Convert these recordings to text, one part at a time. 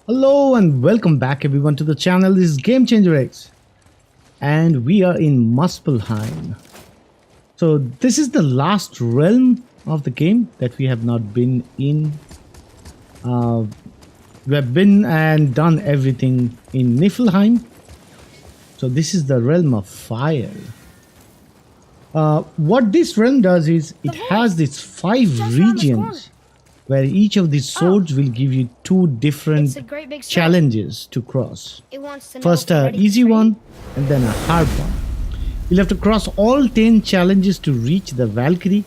Hello and welcome back everyone to the channel. This is GameChangerX and we are in Muspelheim. So this is the last realm of the game that we have not been in. We have been and done everything in Niflheim. So this is the realm of fire. What this realm does is it has these 5 regions where each of these swords will give you 2 different challenges to cross. First an easy one and then a hard one. You'll have to cross all 10 challenges to reach the Valkyrie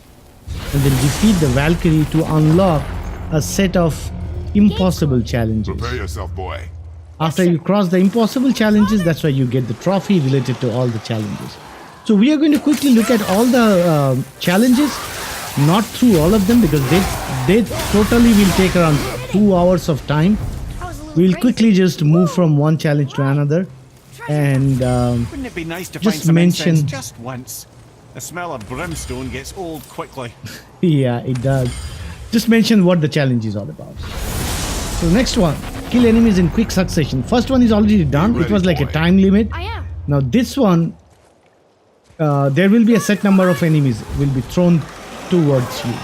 and then defeat the Valkyrie to unlock a set of impossible challenges. Prepare yourself, boy. After you cross the impossible challenges, that's why you get the trophy related to all the challenges. So we are going to quickly look at all the challenges, not through all of them because they totally will take around 2 hours of time. We'll quickly just move from one challenge to another and wouldn't it be nice to just find some mention incense just once? The smell of brimstone gets old quickly. yeah, it does. Just mention what the challenge is all about. So next one, kill enemies in quick succession. First one is already done. It was like a time limit. Now this one, there will be a set number of enemies will be thrown towards you.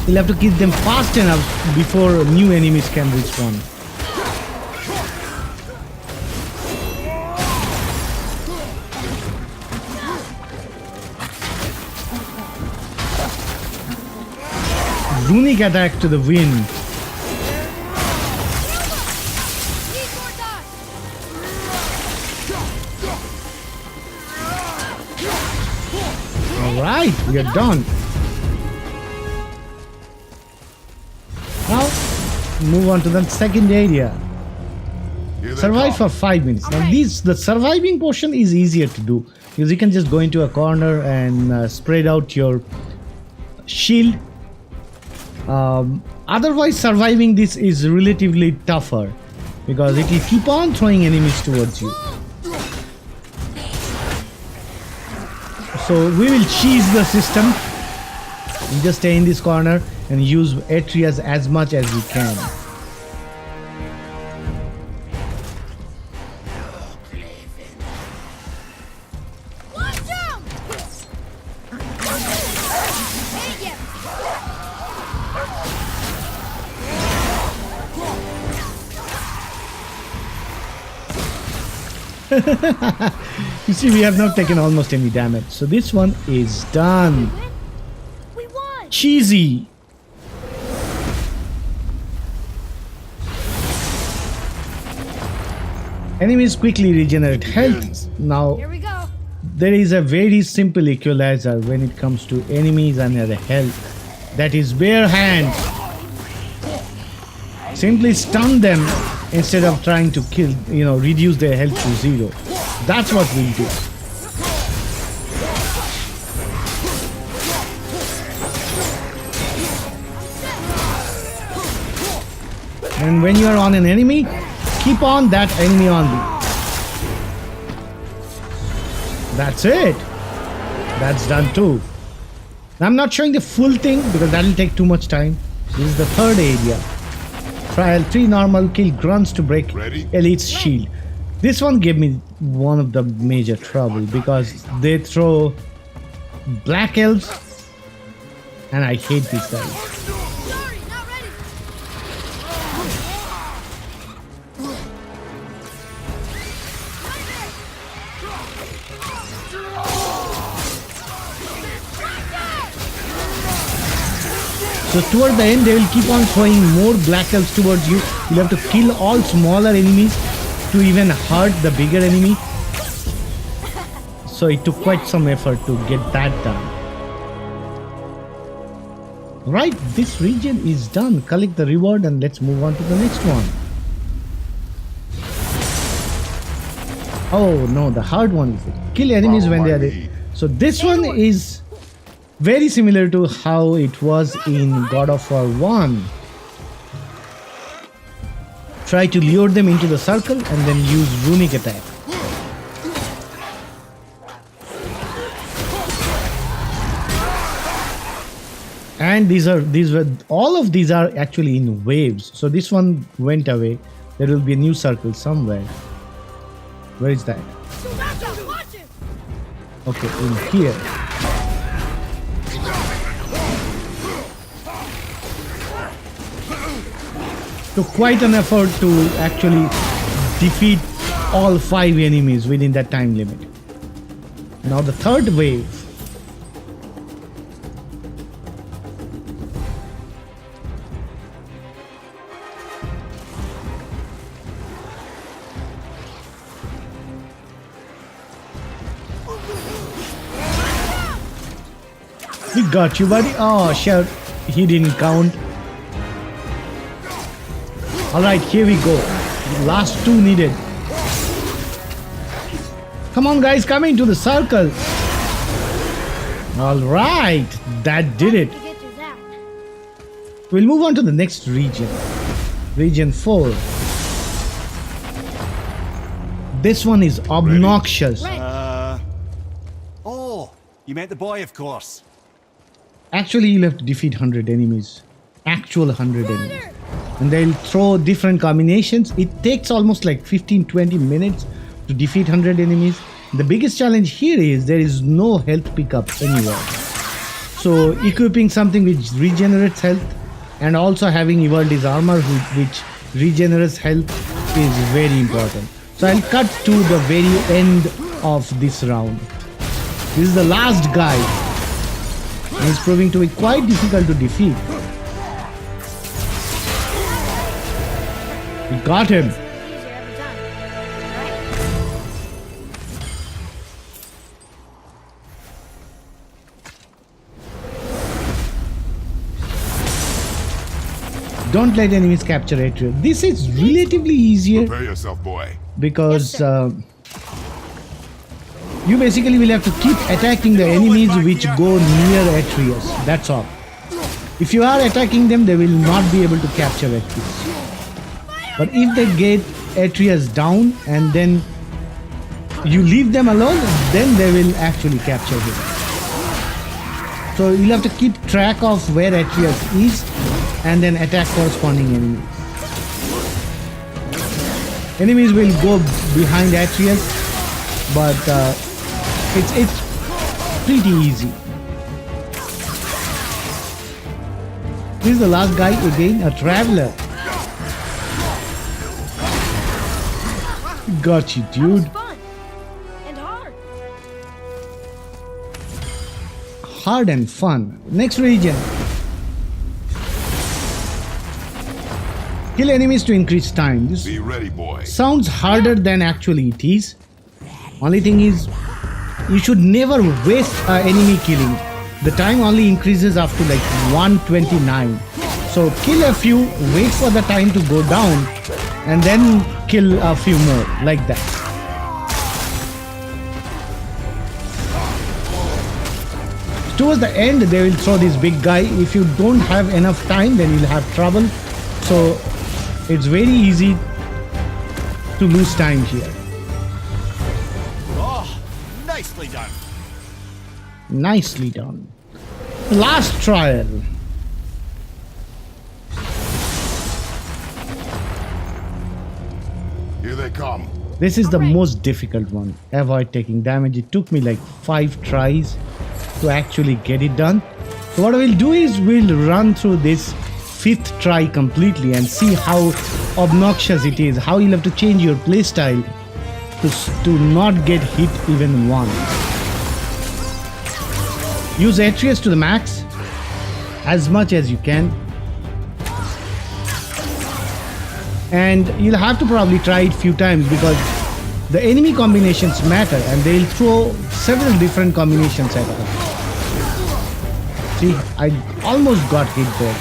You'll have to kill them fast enough before new enemies can respawn. Runic attack to the wind. Alright, we are done. Now, move on to the second area. Survive for 5 minutes. Now, the surviving portion is easier to do because you can just go into a corner and spread out your shield. Otherwise, surviving this is relatively tougher because it will keep on throwing enemies towards you. So we will cheese the system. We just stay in this corner and use Atreus as much as we can. You see, we have not taken almost any damage. So this one is done. We won. Cheesy. Enemies quickly regenerate health. Now, Here we go. there is a very simple equalizer when it comes to enemies and their health. That is bare hands. Simply stun them instead of trying to kill, reduce their health to 0. That's what we'll do. And when you are on an enemy, keep on that enemy only. That's it. That's done too. I'm not showing the full thing because that will take too much time. This is the third area. Trial 3 normal, kill grunts to break elite's shield. This one gave me one of the major trouble because they throw black elves and I hate these guys. Sorry, not ready. So toward the end they will keep on throwing more black elves towards you. You'll have to kill all smaller enemies to even hurt the bigger enemy. So it took quite some effort to get that done. Right, this region is done. Collect the reward and let's move on to the next one. Oh no, the hard one is it. Kill enemies when they are there. So this one is very similar to how it was in God of War 1. Try to lure them into the circle and then use runic attack. And these were all of these are actually in waves. So this one went away. There will be a new circle somewhere. Where is that? Watch it! Okay, in here. So quite an effort to actually defeat all 5 enemies within that time limit. Now the third wave. We got you, buddy. Oh, shit. He didn't count. Alright, here we go. Last 2 needed. Come on, guys. Come into the circle. Alright. That did it. To get through that. We'll move on to the next region. Region 4. This one is obnoxious. Ready. Oh, you meant the boy, of course. Actually, you'll have to defeat 100 enemies. Actual 100 enemies. And they'll throw different combinations. It takes almost like 15-20 minutes to defeat 100 enemies. The biggest challenge here is there is no health pickup anywhere. So equipping something which regenerates health and also having Ivaldi's armor which regenerates health is very important. So I'll cut to the very end of this round. This is the last guy. And it's proving to be quite difficult to defeat. We got him. Easier every time. Right? Don't let enemies capture Atreus. This is relatively easier Prepare yourself, boy. because Yes, you basically will have to keep attacking the enemies which go near Atreus. That's all. If you are attacking them, they will not be able to capture Atreus. But if they get Atreus down and then you leave them alone, then they will actually capture him. So you'll have to keep track of where Atreus is and then attack corresponding enemies. Enemies will go behind Atreus, but it's pretty easy. This is the last guy again, a traveler. Got you, That was dude. fun. And hard. Hard and fun. Next region. Kill enemies to increase time. This Be ready, boy. sounds harder than actually it is. Only thing is, you should never waste enemy killing. The time only increases up to like 129. So kill a few, wait for the time to go down, and then kill a few more, like that. Towards the end, they will throw this big guy. If you don't have enough time, then you'll have trouble. So it's very easy to lose time here. Oh, nicely done. Nicely done. Last trial. Here they come. This is the Alright. most difficult one. Avoid taking damage. It took me like 5 tries to actually get it done. So what I will do is we'll run through this 5th try completely and see how obnoxious it is. How you'll have to change your playstyle to not get hit even once. Use Atreus to the max as much as you can. And you'll have to probably try it few times because the enemy combinations matter and they'll throw several different combinations at us. See, I almost got hit there.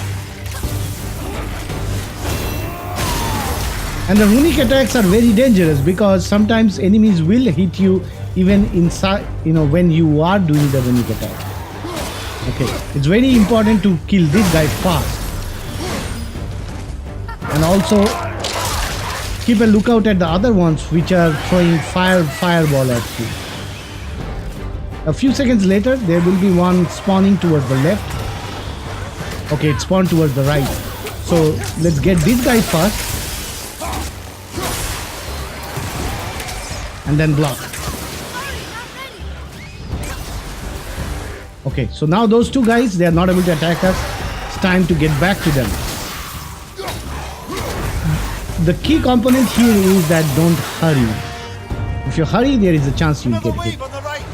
And the runic attacks are very dangerous because sometimes enemies will hit you even inside, when you are doing the runic attack. Okay, it's very important to kill this guy fast. And also keep a lookout at the other ones which are throwing fireball at you. A few seconds later, there will be one spawning towards the left. Okay, it spawned towards the right. So let's get this guy first. And then block. Okay, so now those two guys, they are not able to attack us. It's time to get back to them. The key component here is that don't hurry. If you hurry, there is a chance you'll get hit. on the right.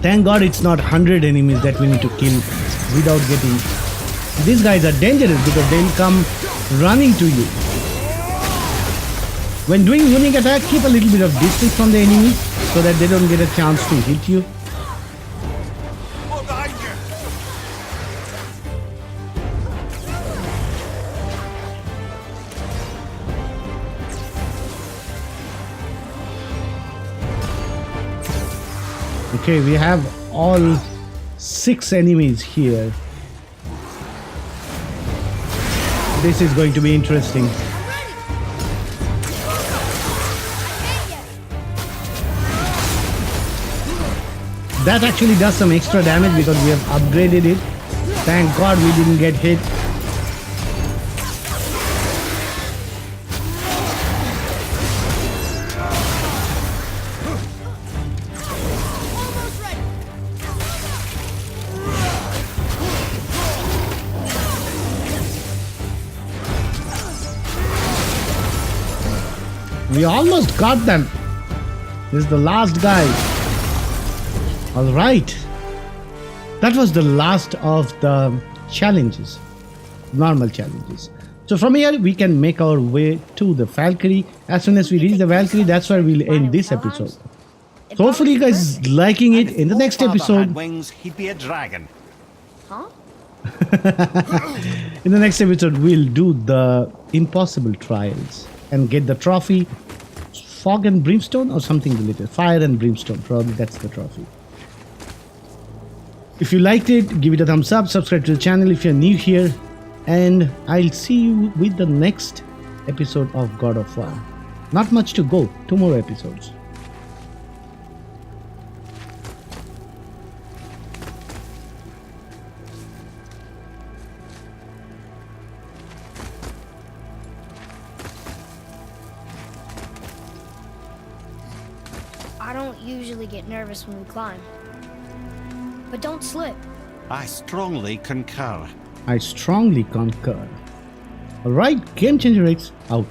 Thank God it's not 100 enemies that we need to kill without getting. These guys are dangerous because they'll come running to you. When doing unique attack, keep a little bit of distance from the enemies so that they don't get a chance to hit you. Look behind you. Okay, we have all 6 enemies here. This is going to be interesting. That actually does some extra damage because we have upgraded it. Thank God we didn't get hit. We almost got them. This is the last guy. Alright. That was the last of the challenges. Normal challenges. So from here we can make our way to the Valkyrie. As soon as we reach the Valkyrie, that's where we'll end this episode. So hopefully you guys liking it. In the next If Father episode, had wings, he'd be a dragon. Huh? in the next episode we'll do the impossible trials and get the trophy. Fog and brimstone or something related. Fire and brimstone, probably that's the trophy. If you liked it, give it a thumbs up, subscribe to the channel if you're new here, and I'll see you with the next episode of God of War. Not much to go, 2 more episodes. I don't usually get nervous when we climb. But don't slip. I strongly concur. I strongly concur. Alright, GameChangerX out.